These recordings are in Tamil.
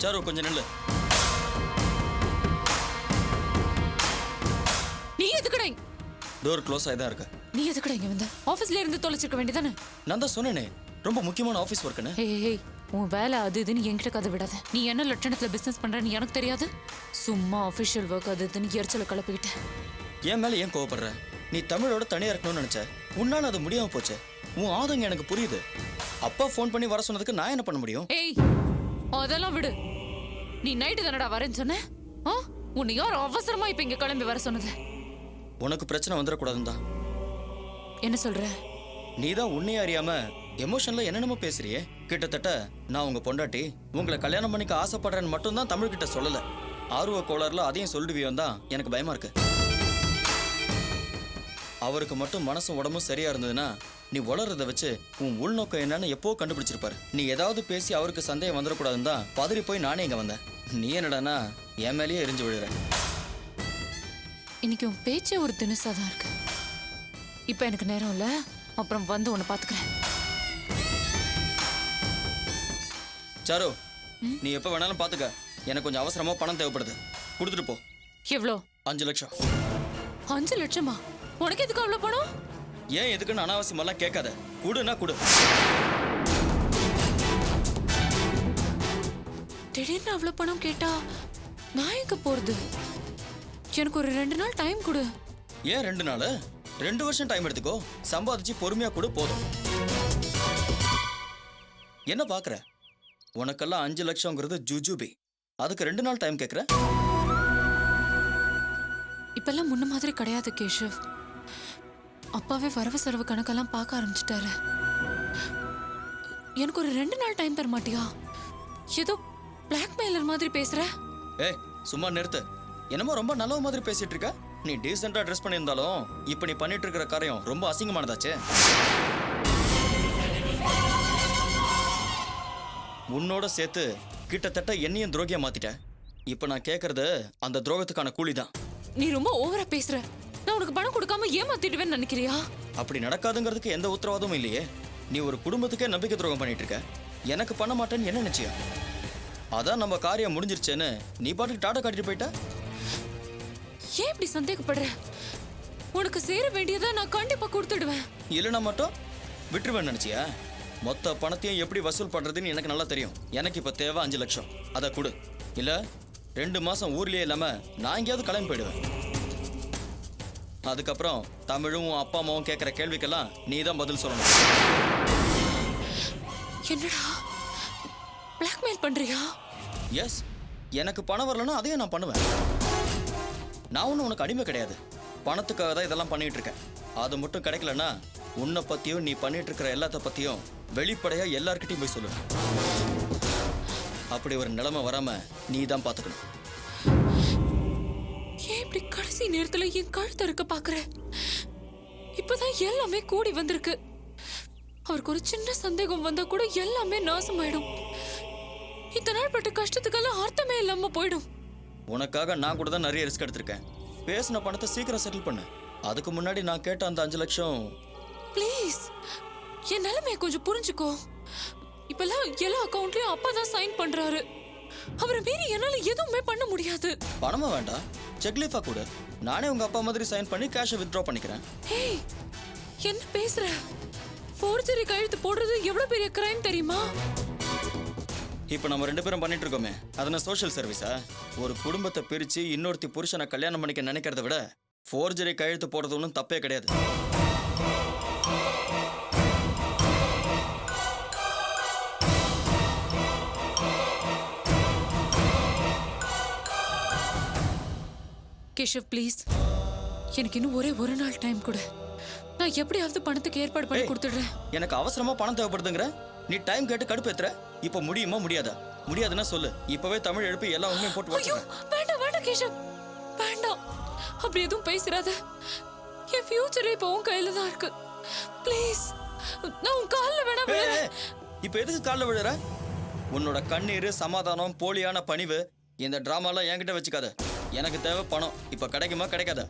சாரு கொஞ்சம் நில்லு. நீ எதுக்குடா டோர் க்ளோஸ் ஆயிதான் இருக்கு. நீ எதுக்குடா இங்க வந்த? ஆபீஸ்ல இருந்து தொலைச்சிருக்க வேண்டியதானே? நான் தான் சொன்னேனே ரொம்ப முக்கியமான ஆபீஸ் ஒர்க்குன்னு. ஏய் உன் வேலை அது இதுன்னு என்கிட்ட கதை விடாத. நீ என்ன லட்சணத்துல பிசினஸ் பண்றன்னு எனக்கு தெரியாது. சும்மா அபிஷியல் ஒர்க் அது இதுன்னு எரிச்சல கலப்பிக்கிட்ட. என் மேல ஏன் கோவப்படுற? நீ தமிழோட தனியா இருக்கணும்னு நினைச்ச, உன்னால அது முடியாம போச்சு. உன் ஆதங்கம் எனக்கு புரியுது. அப்பா ஃபோன் பண்ணி வர சொன்னதுக்கு நான் என்ன பண்ண முடியும்? ஏய் அதெல்லாம் விடு. நீ நைட்டு தானடா வரேன்னு சொன்ன? உன்னை யார் அவசரமா இப்ப இங்க கிளம்பி வர சொன்னது? உனக்கு பிரச்சனை வந்துடக்கூடாதுன்னு தான். என்ன சொல்ற? நீ தான் உன்னையே அறியாம எமோஷன்ல என்னென்னமோ பேசுறியே. கிட்டத்தட்ட நான் உங்க பொண்டாட்டி, உங்களை கல்யாணம் பண்ணிக்க ஆசைப்படுறேன்னு மட்டும் தான் தமிழ் கிட்ட சொல்லல. ஆர்வ கோளாறுல அதையும் சொல்லிடுவியோன்னு தான் எனக்கு பயமா இருக்கு. அவருக்கு மட்டும் மனசும் உடம்பும் சரியா இருந்ததுன்னா நீ வளர்றத வச்சு உன் உள்நோக்கம் என்னன்னு எப்போ கண்டுபிடிச்சிருப்பாரு. நீ ஏதாவது பேசி அவருக்கு சந்தேகம் வந்துடக்கூடாதுன்னு தான் பதறி போய் நானே இங்க வந்தேன். நீ என்னடானா என் மேலேயே எரிஞ்சு விழுற. இன்னைக்கு உன் பேச்சே ஒரு தினுசாதான் இருக்கு. இப்ப எனக்கு நேரம் இல்ல, அப்புறம் வந்து உன்னை பாத்துக்கிறேன். சாரு, நீ எப்ப வேணாலும் பாத்துக்க. எனக்கு கொஞ்சம் அவசரமா பணம் தேவைப்படுது. கொடுத்துட்டு போ. எவ்வளோ? 5 லட்சம். 5 லட்சமா? உனக்கு எதுக்கு அவ்வளவு பணம்? ஏன் எதுக்குன்னு அனாவசியமெல்லாம் கேட்காத. குடுனா குடு. திடீர்னு அவ்வளவு பணம் கேட்டா நான் எங்க போறது? எனக்கு ஒரு 2 நாள் டைம் கொடு. ஏன் 2 நாள்? 2 வருஷம் டைம் எடுத்துக்கோ. சம்பாதிச்சு பொறுமையா கொடு போதும். என்ன பாக்குற? உனக்கெல்லாம் 5 லட்சம்ங்கிறது ஜுஜுபி. அதுக்கு 2 நாள் டைம் கேட்குற? இப்பெல்லாம் முன்ன மாதிரி கிடையாது கேஷவ். அப்பாவே வரவு செலவு கணக்கெல்லாம் பார்க்க ஆரம்பிச்சிட்டாரு. எனக்கு ஒரு 2 நாள் டைம் தர மாட்டியா? ஏதோ பிளாக்மெயிலர் மாதிரி பேசுற. ஏய் சும்மா நிறுத்து. என்னமோ ரொம்ப நல்ல மாதிரி பேசிட்டு இருக்க. நீ டீசெண்டா ட்ரெஸ் பண்ணியிருந்தாலும் இப்ப நீ பண்ணிட்டு இருக்கிற காரியம் ரொம்ப அசிங்கமானதாச்சே. உன்னோட சேர்த்து கிட்டத்தட்ட என்னையும் துரோகியா மாத்திட்ட. இப்ப நான் கேக்குறது அந்த துரோகத்துக்கான கூலிதான். நீ ரொம்ப ஓவரா பேசுற. நான் உனக்கு பணம் கொடுக்காம ஏமாத்திடுவேன்னு நினைக்கிறியா? அப்படி நடக்காதுங்கிறதுக்கு எந்த உத்தரவாதமும் இல்லையே. நீ ஒரு குடும்பத்துக்கே நம்பிக்கை துரோகம் பண்ணிட்டு இருக்க. எனக்கு பண்ண மாட்டேன்னு என்ன நிச்சயம்? அதான் நம்ம காரியம் முடிஞ்சிருச்சேன்னு நீ பாட்டுக்கு டாடா காட்டிட்டு போயிட்ட. ஏன் இப்படி சந்தேகப்படுற? உனக்கு சேர வேண்டியதை நான் கண்டிப்பா கொடுத்துடுவேன். இல்லைன்னா மட்டும் விட்டுருவேன் நினைச்சியா? மொத்த பணத்தையும் எப்படி வசூல் பண்றதுன்னு எனக்கு நல்லா தெரியும். எனக்கு இப்ப தேவை 5 லட்சம். அதை கொடு. இல்ல 2 மாசம் ஊர்லயே இல்லாம நான் எங்கேயாவது கிளம்பி போயிடுவேன். அதுக்கப்புறம் தமிழும் அப்பா அம்மாவும் கேட்கிற கேள்விக்கெல்லாம் நீ தான் பதில் சொல்லணும். என்னடா பிளாக்மெயில் பண்றியா? எஸ். எனக்கு பணம் வரலன்னா அதையும் நான் பண்ணுவேன். நான் ஒன்றும் உனக்கு அடிமை கிடையாது. பணத்துக்காக தான் இதெல்லாம் பண்ணிட்டு இருக்கேன். அது மட்டும் கிடைக்கலன்னா உன்னை பத்தியும் நீ பண்ணிட்டு இருக்கிற எல்லாத்த பத்தியும் வெளிப்படையா எல்லார்கிட்டையும் போய் சொல்லுவேன். அப்படி ஒரு நிலைமை வராம நீ தான் பாத்துக்கணும். ஏன் இப்படி கடைசி நேரத்துல என் கழுத்து இருக்க பாக்குற? இப்பதான் எல்லாமே கூடி வந்திருக்கு. அவருக்கு ஒரு சின்ன சந்தேகம் வந்தா கூட எல்லாமே நாசமாயிடும். இத்தனை நாள் பட்ட கஷ்டத்துக்கெல்லாம் அர்த்தமே இல்லாம போயிடும். உனக்காக நான் கூட தான் நிறைய ரிஸ்க் எடுத்திருக்கேன். பேசின பணத்தை சீக்கிரம் செட்டில் பண்ணு. அதுக்கு முன்னாடி நான் கேட்ட அந்த 5 லட்சம் ப்ளீஸ் என் நிலைமையை கொஞ்சம் புரிஞ்சுக்கோ. இப்பெல்லாம் எல்லா அக்கவுண்ட்லயும் அப்பா தான் சைன் பண்றாரு. அவரை மீறி என்னால எதுவுமே பண்ண முடியாது. பணமா வேண்டாம், செக் லீஃபா கூட. நானே உங்க அப்பா மாதிரி சைன் பண்ணி கேஷை வித்ட்ரா பண்ணிக்கிறேன். ஏய் என்ன பேசுற? ஃபோர்ஜரி கையெழுத்து போடுறது எவ்வளவு பெரிய கிரைம் தெரியுமா? இப்போ நம்ம 2 பேரும் பண்ணிட்டு இருக்கோமே, அதன சோஷியல் சர்வீஸா? ஒரு குடும்பத்தை பிரிச்சு இன்னொருத்தி புருஷனை கல்யாணம் பண்ணிக்க நினைக்கிறத விட ஃபோர்ஜரி கையெழுத்து போடுறது ஒன்றும் தப்பே கிடையாது. கேஷவ் ப்ளீஸ், எனக்கு இன்னும் ஒரு நாள் டைம் கொடு. நான் எப்படியாவது பணத்துக்கு ஏற்பாடு பண்ணி கொடுத்துடுறேன். எனக்கு அவசரமா பணம் தேவைப்படுதுங்கிற நீ டைம் கேட்டு கடுப்பேத்துற. இப்போ முடியுமா முடியாதா? முடியாதுன்னா சொல்லு. இப்பவே தமிழ் எழுப்பி எல்லா உண்மையும் போட்டு ஐயோ வேண்டாம் வேண்டாம் கேஷவ் வேண்டாம். அப்படி எதுவும் பேசுறாத. என் ஃபியூச்சரே இப்போ உன் கையில தான் இருக்கு. ப்ளீஸ் நான் உன் காலில் வேணா விழுறேன். இப்போ எதுக்கு காலில் விழுற? உன்னோட கண்ணீர், சமாதானம், போலியான பணிவு, இந்த டிராமாலாம் என்கிட்ட வச்சுக்காத. எனக்கு தேவை பணம். இப்போ கிடைக்குமா கிடைக்காதா?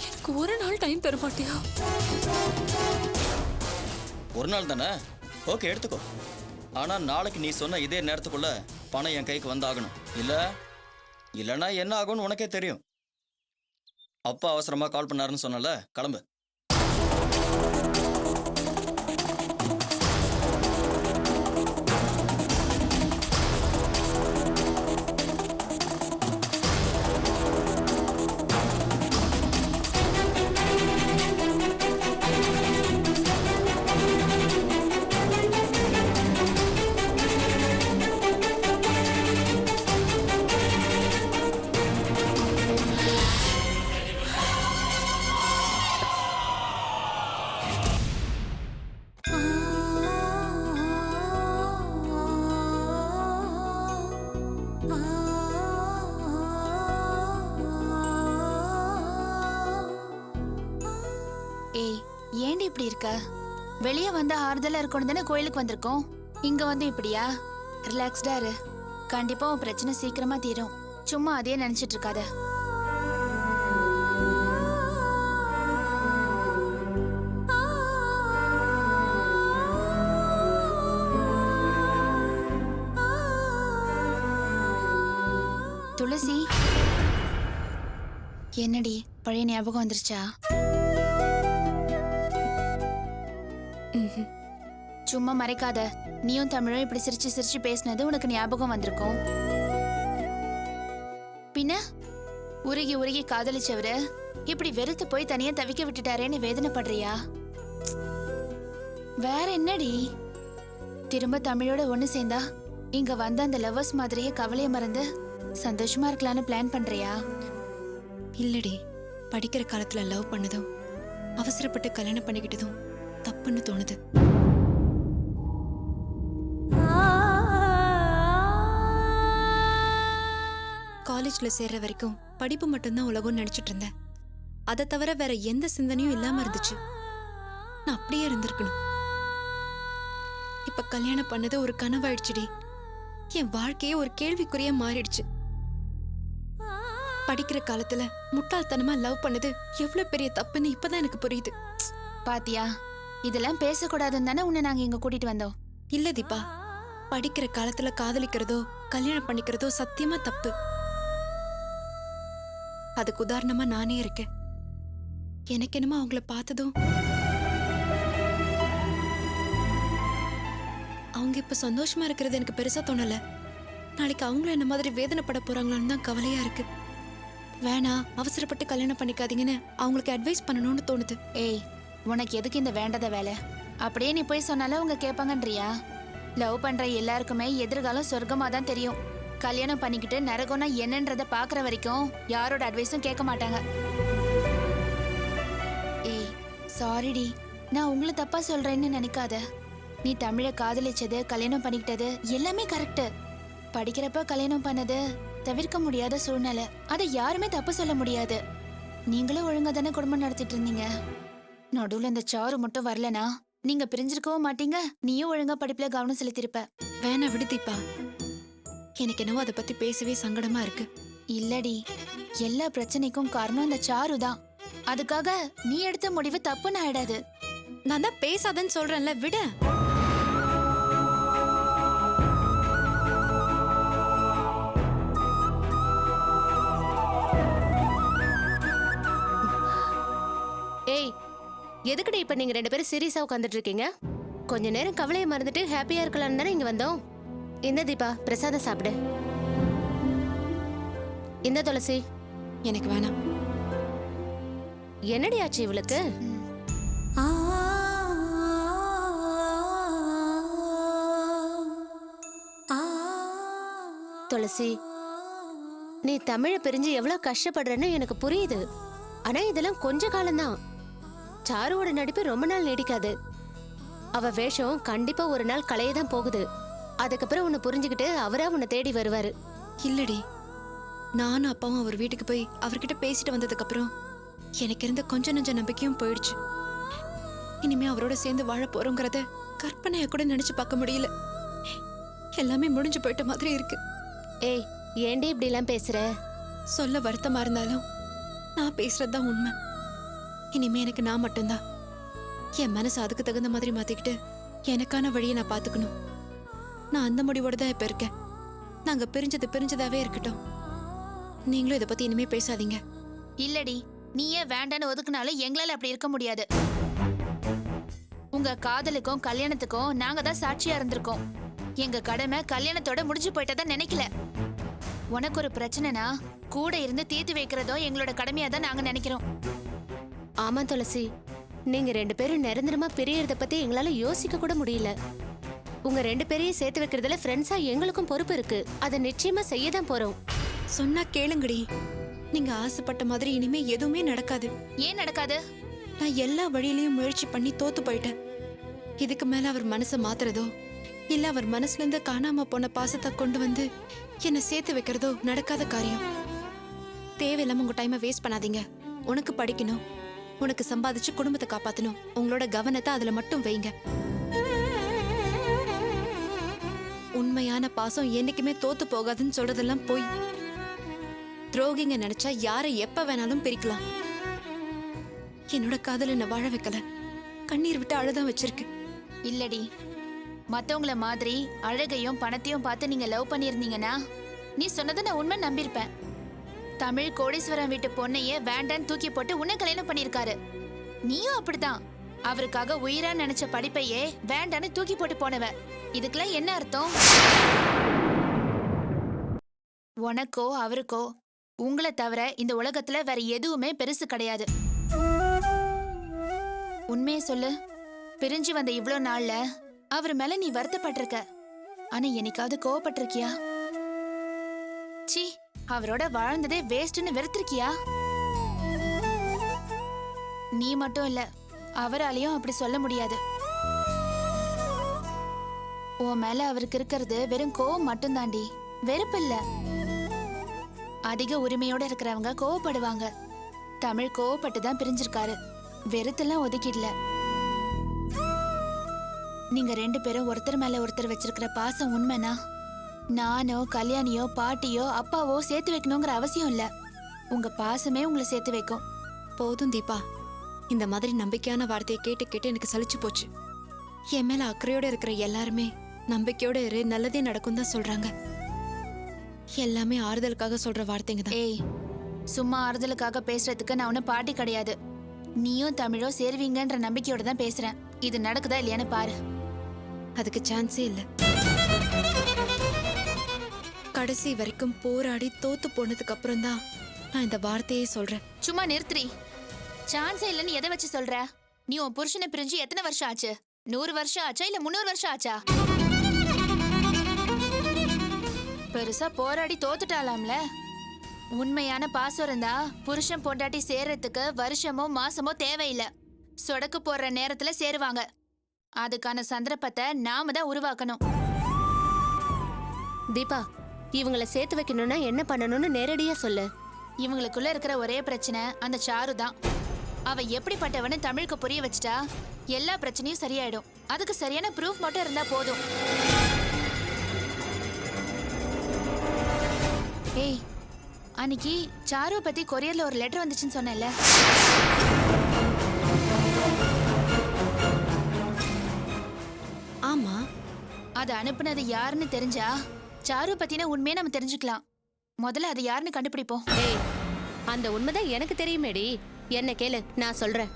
எனக்கு ஒரு நாள் டைம் தர மாட்டியா? ஒரு நாள் தானே? ஓகே எடுத்துக்கோ. ஆனா நாளைக்கு நீ சொன்ன இதே நேரத்துக்குள்ள பணம் என் கைக்கு வந்தாகணும். இல்லைன்னா என்ன ஆகும்னு உனக்கே தெரியும். அப்பா அவசரமா கால் பண்ணாருன்னு சொன்னல, கிளம்பு. ஏய், ஏண்டி இப்படி இருக்க? வெளியே வந்த ஆறுதலா இருக்கணும் தானே கோயிலுக்கு வந்திருக்கோம். இங்க வந்து இப்படியா? ரிலாக்ஸ்டா இரு. கண்டிப்பா உன் பிரச்சனை சீக்கிரமா தீரும். சும்மா அதையே நினைச்சிட்டு இருக்காத. துளசி, என்னடி பழைய ஞாபகம் வந்துருச்சா? சும்மா மறைக்காத. நீயும் தமிழும் இப்படி சிரிச்சு சிரிச்சு பேசினது உனக்கு ஞாபகம் வந்திருக்கும். பின்ன உருகி உருகி காதலிச்சவரு இப்படி வெறுத்து போய் தனியா தவிக்க விட்டுட்டாரேன்னு வேதனைப்படுறியா? வேற என்னடி? திரும்ப தமிழோட ஒண்ணு சேர்ந்தா இங்க வந்த அந்த லவ்வர்ஸ் மாதிரியே கவலைய மறந்து சந்தோஷமா இருக்கலாம்னு பிளான் பண்றியா? இல்லடி, படிக்கிற காலத்துல லவ் பண்ணதும் அவசரப்பட்டு கல்யாணம் பண்ணிக்கிட்டதும் தப்புன்னு தோணுது. காலேஜ்ல சேர்ற வரைக்கும் படிப்பு மட்டும்தான் உலகம்னு நினைச்சிட்டு இருந்தேன். அதை தவிர வேற எந்த சிந்தனையும் இல்லாம இருந்துச்சு. நான் அப்படியே இருந்திருக்கணும். இப்ப கல்யாணம் பண்ணது ஒரு கனவாயிடுச்சுடி. என் வாழ்க்கையே ஒரு கேள்விக்குறியா மாறிடுச்சு. படிக்கிற காலத்துல முட்டாள்தனமா லவ் பண்ணது எவ்வளவு பெரிய தப்புன்னு இப்பதான் எனக்கு புரியுது. பாத்தியா, இதெல்லாம் பேசக்கூடாதுன்னு தானே உன்னை நாங்க இங்க கூட்டிட்டு வந்தோம். இல்ல தீபா, படிக்கிற காலத்துல காதலிக்கிறதோ கல்யாணம் பண்ணிக்கிறதோ சத்தியமா தப்பு. அதுக்கு உதாரணமா நானே இருக்கேன். எனக்கு என்னமோ அவங்கள பார்த்ததும் அவங்க இப்ப சந்தோஷமா இருக்கிறது எனக்கு பெருசா தோணல. நாளைக்கு அவங்களும் என்ன மாதிரி வேதனைப்பட போறாங்களோன்னு தான் கவலையா இருக்கு. வேணா, அவசரப்பட்டு கல்யாணம் பண்ணிக்காதீங்கன்னு அவங்களுக்கு அட்வைஸ் பண்ணணும்னு தோணுது. ஏய், உனக்கு எதுக்கு இந்த வேண்டாத வேலை? அப்படியே நீ போய் சொன்னாலும் அவங்க கேட்பாங்கன்றியா? லவ் பண்ற எல்லாருக்குமே எதிர்காலம் சொர்க்கமா தான் தெரியும். கல்யாணம் பண்ணிக்கிட்டு நரகம்னா என்னன்றத பாக்குற வரைக்கும் யாரோட அட்வைஸும் கேட்க மாட்டாங்க. ஏய், சாரிடி, நான் உங்களை தப்பா சொல்றேன்னு நினைக்காத. நீ தமிழை காதலிச்சது, கல்யாணம் பண்ணிக்கிட்டது எல்லாமே கரெக்ட். படிக்கிறப்ப கல்யாணம் பண்ணது தவிர்க்க முடியாத சூழ்நிலை. அதை யாருமே தப்பு சொல்ல முடியாது. நீங்களும் ஒழுங்கா தானே குடும்பம் நடத்திட்டு இருந்தீங்க. நடுவுல இந்த சாரு மட்டும் வரலனா நீங்க பிரிஞ்சிருக்கவும் மாட்டீங்க. நீயும் ஒழுங்கா படிப்புல கவனம் செலுத்திருப்ப. வேணா விடு தீபா, எனக்கு என்னவோ அதை பத்தி பேசவே சங்கடமா இருக்கு. இல்லடி, எல்லா பிரச்சனைக்கும் காரணம் இந்த சாரு தான். அதுக்காக நீ எடுத்த முடிவு தப்புன்னு ஆயிடாது. நான் தான் பேசாதன்னு சொல்றேன்ல, விட. ஏய், எதுக்குடி இப்ப நீங்க ரெண்டு பேரும் சீரியஸா உட்காந்துட்டு இருக்கீங்க? கொஞ்ச நேரம் கவலையை மறந்துட்டு ஹாப்பியா இருக்கலாம்னு தானே இங்க வந்தோம். இந்த தீபா, பிரசாதம் சாப்பிடு. இந்த துளசி. எனக்கு வேணாம். என்னடி ஆச்சு இவளுக்கு? துளசி, நீ தமிழை பிரிஞ்சு எவ்வளவு கஷ்டப்படுறன்னு எனக்கு புரியுது. ஆனா இதெல்லாம் கொஞ்ச காலம்தான். சாருவோட நடிப்பு ரொம்ப நாள் நீடிக்காது. அவ வேஷம் கண்டிப்பா ஒரு நாள் கலையதான் போகுது. அதுக்கப்புறம் உன்னை புரிஞ்சுக்கிட்டு அவரா உன்னை தேடி வருவாரு. இல்லடி, நானும் அப்பாவும் அவர் வீட்டுக்கு போய் அவர்கிட்ட பேசிட்டு வந்ததுக்கு அப்புறம் எனக்கு இருந்த கொஞ்ச நெஞ்ச நம்பிக்கையும் போயிடுச்சு. இனிமே அவரோட சேர்ந்து வாழ போறோங்கிறத கற்பனையா கூட நினைச்சு பார்க்க முடியல. எல்லாமே முடிஞ்சு போயிட்ட மாதிரி இருக்கு. ஏய், ஏண்டி இப்படி எல்லாம் பேசுற? சொல்ல வருத்தமா இருந்தாலும் நான் பேசுறதுதான் உண்மை. இனிமே எனக்கு நான் மட்டும்தான். என் மனசு அதுக்கு தகுந்த மாதிரி மாத்திக்கிட்டு எனக்கான வழியை நான் பாத்துக்கணும். நான் அந்த முடிவோட தான் இப்ப இருக்கேன். நாங்க பிரிஞ்சதாவே இருக்கட்டும். நீங்களும் இதை பத்தி இனிமே பேசாதீங்க. இல்லடி, நீயே வேண்டான்னு ஒதுக்குனாலும் எங்களால அப்படி இருக்க முடியாது. உங்க காதலுக்கும் கல்யாணத்துக்கும் நாங்க தான் சாட்சியா இருந்திருக்கோம். எங்க கடமை கல்யாணத்தோட முடிஞ்சு போயிட்டதா நினைக்கல. உனக்கு ஒரு பிரச்சனைனா கூட இருந்து தீர்த்து வைக்கிறதோ எங்களோட கடமையா தான் நாங்க நினைக்கிறோம். ஆமா துளசி, நீங்க 2 பேரும் நிரந்தரமா பிரியறத பத்தி எங்களால யோசிக்க கூட முடியல. உங்க 2 பேரையும் சேர்த்து வைக்கிறதுல ஃப்ரெண்ட்ஸா எங்களுக்கும் பொறுப்பு இருக்கு. அதை நிச்சயமா செய்ய தான் போறோம். சொன்னா கேளுங்கடி. நீங்க ஆசைப்பட்ட மாதிரி இனிமே எதுவுமே நடக்காது. ஏன் நடக்காது? நான் எல்லா வழியிலயும் முயற்சி பண்ணி தோத்து போயிட்டேன். இதுக்கு மேல அவர் மனசை மாத்துறதோ இல்ல அவர் மனசுல இருந்து காணாம போன பாசத்தை கொண்டு வந்து என்ன சேர்த்து வைக்கிறதோ நடக்காத காரியம். தேவையில்லாம உங்க டைமை வேஸ்ட் பண்ணாதீங்க. உனக்கு படிக்கணும், உனக்கு சம்பாதிச்சு குடும்பத்தை காப்பாத்தணும். உங்களோட கவனத்தை அதுல மட்டும் வைங்க. உண்மையான பாசம் என்னைக்குமே தோத்து போகாதுன்னு சொல்றதெல்லாம் போய். துரோகிங்க நினைச்சா யாரை எப்ப வேணாலும் பிரிக்கலாம். என்னோட காதல என்ன வாழ வைக்கல, கண்ணீர் விட்டு அழுதான் வச்சிருக்கு. இல்லடி, மத்தவங்கள மாதிரி அழகையும் பணத்தையும் பார்த்து நீங்க லவ் பண்ணிருந்தீங்கன்னா நீ சொன்னதை நான் உண்மை நம்பியிருப்பேன். தமிழ் கோடீஸ்வரன் வீட்டு பொண்ணையே வேண்டான்னு தூக்கி போட்டு உன்னை கல்யாணம் பண்ணிருக்காரு. நீயும் அப்படிதான். அவருக்காக உயிரா நினைச்ச படிப்பையே வேண்டான்னு தூக்கி போட்டு போனவ. இதுக்கெல்லாம் என்ன அர்த்தம்? உனக்கோ அவருக்கோ உங்களை தவிர இந்த உலகத்துல வேற எதுவுமே பெருசு கிடையாது. உண்மையை சொல்லு, பிரிஞ்சு வந்த இவ்ளோ நாள்ல அவர் மேல நீ வருத்தப்பட்டிருக்க. ஆனா என்னைக்காவது கோவப்பட்டிருக்கியா? சீ, அவரோட வாழ்ந்ததே வேஸ்ட்னு வெறுத்திருக்கியா? நீ மட்டும் இல்ல, அவராலையும் அப்படி சொல்ல முடியாது. உன் மேல அவருக்கு இருக்கிறது வெறும் கோவம் மட்டும்தாண்டி, வெறுப்பு இல்ல. அதிக உரிமையோட இருக்கிறவங்க கோவப்படுவாங்க. தமிழ் கோவப்பட்டு தான் பிரிஞ்சிருக்காரு, வெறுத்தெல்லாம் ஒதுக்கிடல. நீங்க 2 பேரும் ஒருத்தர் மேல ஒருத்தர் வச்சிருக்கிற பாசம் உண்மைனா நானோ கல்யாணியோ பாட்டியோ அப்பாவோ சேர்த்து வைக்கணுங்கிற அவசியம் இல்ல. உங்க பாசமே உங்களை சேர்த்து வைக்கும். போதும் தீபா, இந்த மாதிரி நம்பிக்கையான வார்த்தையை கேட்டு கேட்டு எனக்கு சலிச்சு போச்சு. என் மேல அக்கறையோட இருக்கிற எல்லாருமே நம்பிக்கையோட இரு, நல்லதே நடக்கும் தான் சொல்றாங்க. எல்லாமே ஆறுதலுக்காக சொல்ற வார்த்தைங்க தான். ஏய், சும்மா ஆறுதலுக்காக பேசுறதுக்கு நான் ஒன்னும் பாட்டி கிடையாது. நீயும் தமிழோ சேருவீங்கன்ற நம்பிக்கையோட தான் பேசுறேன். இது நடக்குதா இல்லையான்னு பாரு. அதுக்கு சான்ஸே இல்ல. கடைசி வரைக்கும் போராடி தோத்து போனதுக்கு அப்புறம் தான் நான் இந்த வார்த்தையே சொல்றேன். சும்மா நிறுத்துறி. சான்ஸே இல்லைன்னு எதை வச்சு சொல்ற? நீ உன் புருஷனை பிரிஞ்சு எத்தனை வருஷம் ஆச்சு? 100 வருஷம் ஆச்சா இல்ல 300 வருஷம் ஆச்சா? பெருசா போராடி தோத்துட்டாலாம்ல. உண்மையான பாசம் இருந்தா புருஷன் பொண்டாட்டி சேர்றதுக்கு வருஷமோ மாசமோ தேவையில்லை. சொடக்கு போடுற நேரத்துல சேருவாங்க. அதுக்கான சந்தர்ப்பத்தை நாம தான் உருவாக்கணும். தீபா, இவங்களை சேர்த்து வைக்கணும்னா என்ன பண்ணணும்னு நேரடியா சொல்லு. இவங்களுக்குள்ள இருக்கிற ஒரே பிரச்சனை அந்த சாரு தான். அவ எப்படிப்பட்டவன்னு தமிழுக்கு புரிய வச்சுட்டா எல்லா பிரச்சனையும் சரியாயிடும். அதுக்கு சரியான ப்ரூஃப் மட்டும் இருந்தா போதும். ஏய், அன்னைக்கு சாருவை பத்தி கொரியர்ல ஒரு லெட்டர் வந்துச்சுன்னு சொன்னேன்ல, ஆமா, அது அனுப்புனது யாருன்னு தெரிஞ்சா சாரு பத்தின உண்மையை நம்ம தெரிஞ்சுக்கலாம். முதல்ல அது யாருன்னு கண்டுபிடிப்போம். ஏய், அந்த உண்மைதான் எனக்கு தெரியுமேடி. என்ன கேளு, நான் சொல்றேன்.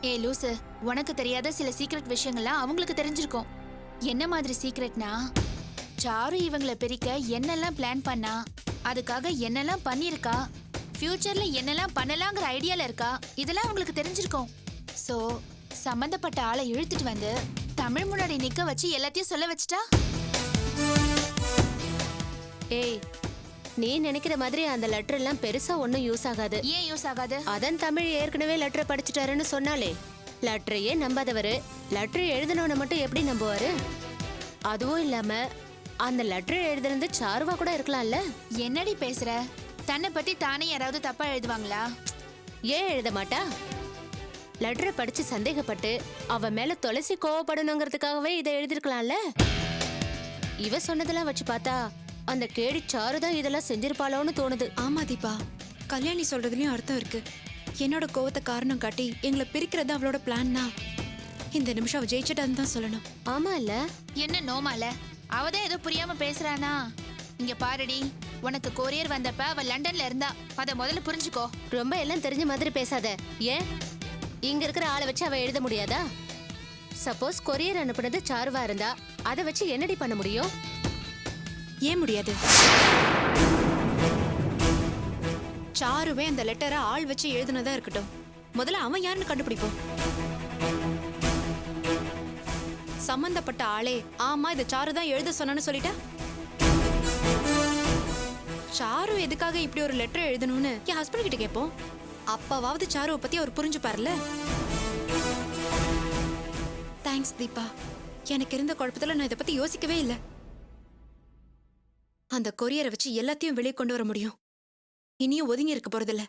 ஏய் லூசு, உனக்கு தெரியாத சில சீக்ரெட் விஷயங்கள்லாம் அவங்களுக்கு தெரிஞ்சிருக்கும். என்ன மாதிரி சீக்ரெட்னா, சாரு இவங்களை பிரிக்க என்னெல்லாம் பிளான் பண்ணா, அதுக்காக என்னெல்லாம் பண்ணிருக்கா, ஃபியூச்சர்ல என்னெல்லாம் பண்ணலாங்கிற ஐடியால இருக்கா, இதெல்லாம் அவங்களுக்கு தெரிஞ்சிருக்கும். சோ சம்பந்தப்பட்ட ஆளை இழுத்துட்டு வந்து தமிழ் முன்னாடி நிக்க வச்சு எல்லாத்தையும் சொல்ல வச்சுட்டா. ஏய், நீ நினைக்கிற மாதிரி அந்த லெட்டர் எல்லாம் பெருசா ஒன்னும் யூஸ் ஆகாது. ஏன் யூஸ் ஆகாது? அதன் தமிழ் ஏற்கனவே லெட்டர் படிச்சுட்டாருன்னு சொன்னாலே. லெட்டரையே நம்பாதவரு லெட்டர் எழுதினவனை மட்டும் எப்படி நம்புவாரு? அதுவும் இல்லாம அந்த லெட்டர் எழுதுனது சாருவா கூட இருக்கலாம்ல. என்னடி பேசுற? தன்னை பத்தி தானே யாராவது தப்பா எழுதுவாங்களா? ஏன் எழுத மாட்டா? லெட்டரை படிச்சு சந்தேகப்பட்டு அவ மேல துளசி கோவப்படணுங்கிறதுக்காகவே இதை எழுதிருக்கலாம்ல. இவ சொன்னதெல்லாம் வச்சு பார்த்தா அந்த கேடி சாரு தான் இதெல்லாம் செஞ்சிருப்பாளோன்னு தோணுது. ஆமா தீபா, கல்யாணி சொல்றதுலயும் அர்த்தம் இருக்கு. என்னோட கோவத்தை காரணம் காட்டி எங்களை பிரிக்கிறது அவளோட பிளான்னா இந்த நிமிஷம் அவ ஜெயிச்சிட்டான்னு தான் சொல்லணும். ஆமா இல்ல? என்ன நோமால? அவதான் ஏதோ புரியாம பேசுறானா? இங்க பாருடி, உனக்கு கொரியர் வந்தப்ப அவ லண்டன்ல இருந்தா. அத முதல்ல புரிஞ்சுக்கோ. ரொம்ப எல்லாம் தெரிஞ்ச மாதிரி பேசாத. ஏன் இங்க இருக்கிற ஆளை வச்சு அவ எழுத முடியாதா? சப்போஸ் கொரியர் அனுப்புனது சாருவா இருந்தா அதை வச்சு என்னடி பண்ண முடியும்? ஏன் முடியாது? சாருவே அந்த லெட்டரை ஆள் வச்சு எழுதுனதா இருக்கட்டும், முதல்ல அவன் யாருன்னு கண்டுபிடிப்போம். சம்பந்தப்பட்ட ஆளே ஆமா இத சாரு தான் எழுத சொன்னான்னு சொல்லிட்டா, சாரு எதுக்காக இப்படி ஒரு லெட்டர் எழுதணும்னு என் ஹஸ்பண்ட் கிட்ட கேட்போம். அப்பவாவது சாருவை பத்தி அவர் புரிஞ்சுப்பார்ல. தேங்க்ஸ் தீபா, எனக்கு இருந்த குழப்பத்துல நான் இதை பத்தி யோசிக்கவே இல்லை. அந்த கொரியரை வச்சு எல்லாத்தையும் வெளியே கொண்டு வர முடியும். இனியும் ஒதுங்கி இருக்க போறதில்ல.